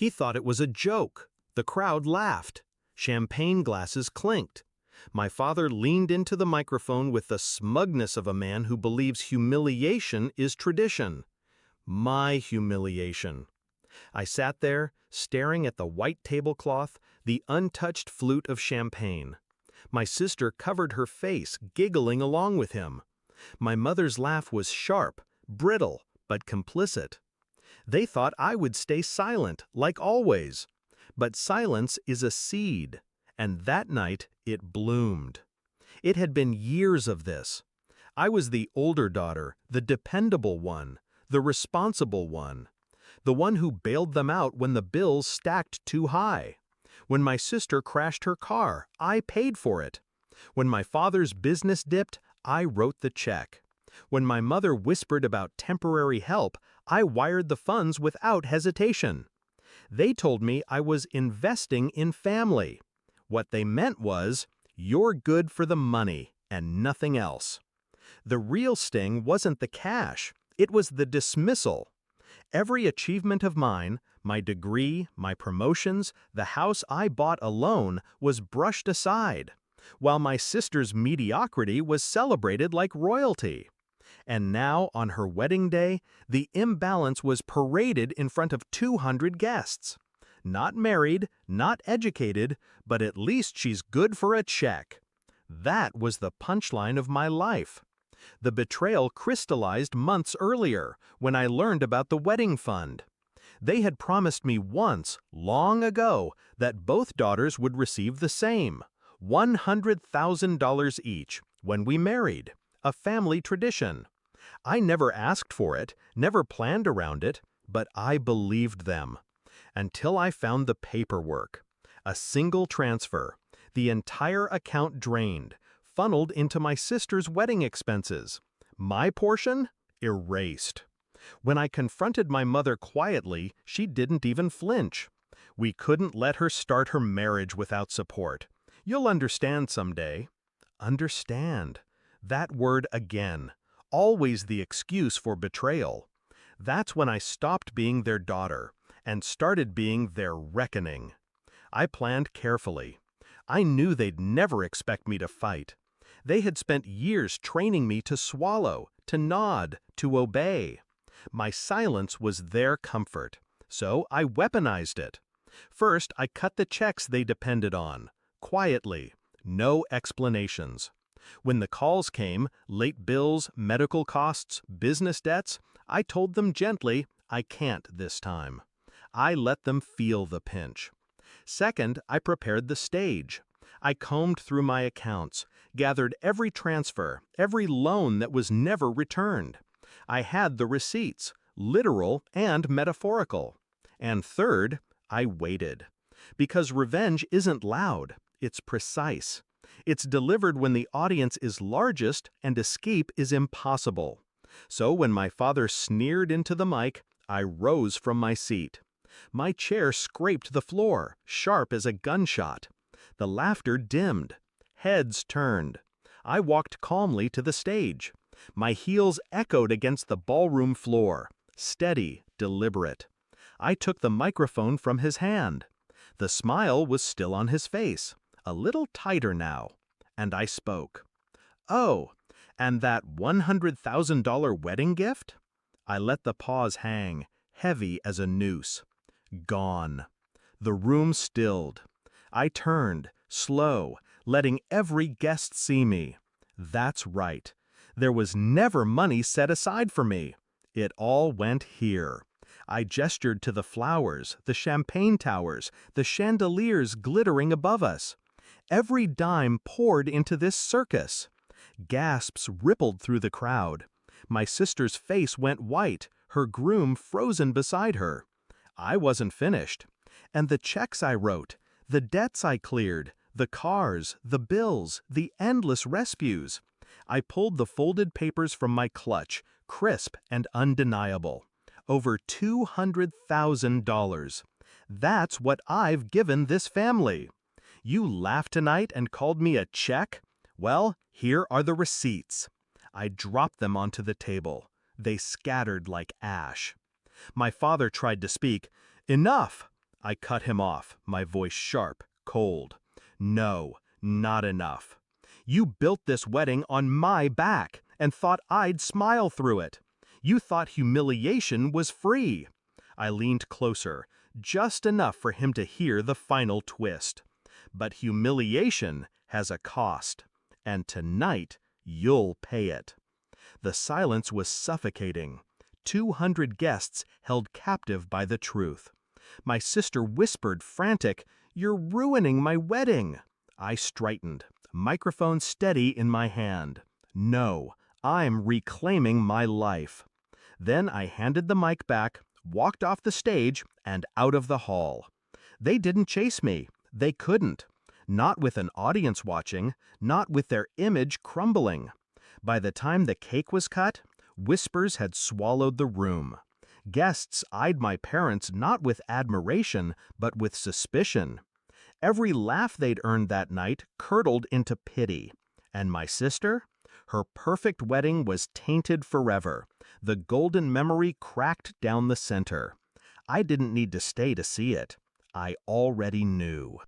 He thought it was a joke. The crowd laughed. Champagne glasses clinked. My father leaned into the microphone with the smugness of a man who believes humiliation is tradition. My humiliation. I sat there, staring at the white tablecloth, the untouched flute of champagne. My sister covered her face, giggling along with him. My mother's laugh was sharp, brittle, but complicit. They thought I would stay silent, like always. But silence is a seed, and that night it bloomed. It had been years of this. I was the older daughter, the dependable one, the responsible one, the one who bailed them out when the bills stacked too high. When my sister crashed her car, I paid for it. When my father's business dipped, I wrote the check. When my mother whispered about temporary help, I wired the funds without hesitation. They told me I was investing in family. What they meant was, you're good for the money and nothing else. The real sting wasn't the cash, it was the dismissal. Every achievement of mine, my degree, my promotions, the house I bought alone, was brushed aside, while my sister's mediocrity was celebrated like royalty. And now, on her wedding day, the imbalance was paraded in front of 200 guests. Not married, not educated, but at least she's good for a check. That was the punchline of my life. The betrayal crystallized months earlier, when I learned about the wedding fund. They had promised me once, long ago, that both daughters would receive the same, $100,000 each, when we married, a family tradition. I never asked for it, never planned around it, but I believed them. Until I found the paperwork. A single transfer, the entire account drained, funneled into my sister's wedding expenses. My portion? Erased. When I confronted my mother quietly, she didn't even flinch. We couldn't let her start her marriage without support. You'll understand someday. Understand. That word again. Always the excuse for betrayal. That's when I stopped being their daughter and started being their reckoning. I planned carefully. I knew they'd never expect me to fight. They had spent years training me to swallow, to nod, to obey. My silence was their comfort, so I weaponized it. First, I cut the checks they depended on, quietly, no explanations. When the calls came, late bills, medical costs, business debts, I told them gently, I can't this time. I let them feel the pinch. Second, I prepared the stage. I combed through my accounts, gathered every transfer, every loan that was never returned. I had the receipts, literal and metaphorical. And third, I waited. Because revenge isn't loud, it's precise. It's delivered when the audience is largest and escape is impossible. So when my father sneered into the mic, I rose from my seat. My chair scraped the floor, sharp as a gunshot. The laughter dimmed. Heads turned. I walked calmly to the stage. My heels echoed against the ballroom floor, steady, deliberate. I took the microphone from his hand. The smile was still on his face, a little tighter now, and I spoke. Oh, and that $100,000 wedding gift? I let the pause hang, heavy as a noose. Gone. The room stilled. I turned, slow, letting every guest see me. That's right. There was never money set aside for me. It all went here. I gestured to the flowers, the champagne towers, the chandeliers glittering above us. Every dime poured into this circus. Gasps rippled through the crowd. My sister's face went white, her groom frozen beside her. I wasn't finished. And the checks I wrote, the debts I cleared, the cars, the bills, the endless rescues. I pulled the folded papers from my clutch, crisp and undeniable. Over $200,000. That's what I've given this family. You laughed tonight and called me a check? Well, here are the receipts. I dropped them onto the table. They scattered like ash. My father tried to speak. Enough! I cut him off, my voice sharp, cold. No, not enough. You built this wedding on my back and thought I'd smile through it. You thought humiliation was free. I leaned closer, just enough for him to hear the final twist. But humiliation has a cost, and tonight you'll pay it. The silence was suffocating. 200 guests held captive by the truth. My sister whispered, frantic, "You're ruining my wedding." I straightened, microphone steady in my hand. No, I'm reclaiming my life. Then I handed the mic back, walked off the stage, and out of the hall. They didn't chase me. They couldn't. Not with an audience watching, not with their image crumbling. By the time the cake was cut, whispers had swallowed the room. Guests eyed my parents not with admiration, but with suspicion. Every laugh they'd earned that night curdled into pity. And my sister? Her perfect wedding was tainted forever. The golden memory cracked down the center. I didn't need to stay to see it. I already knew.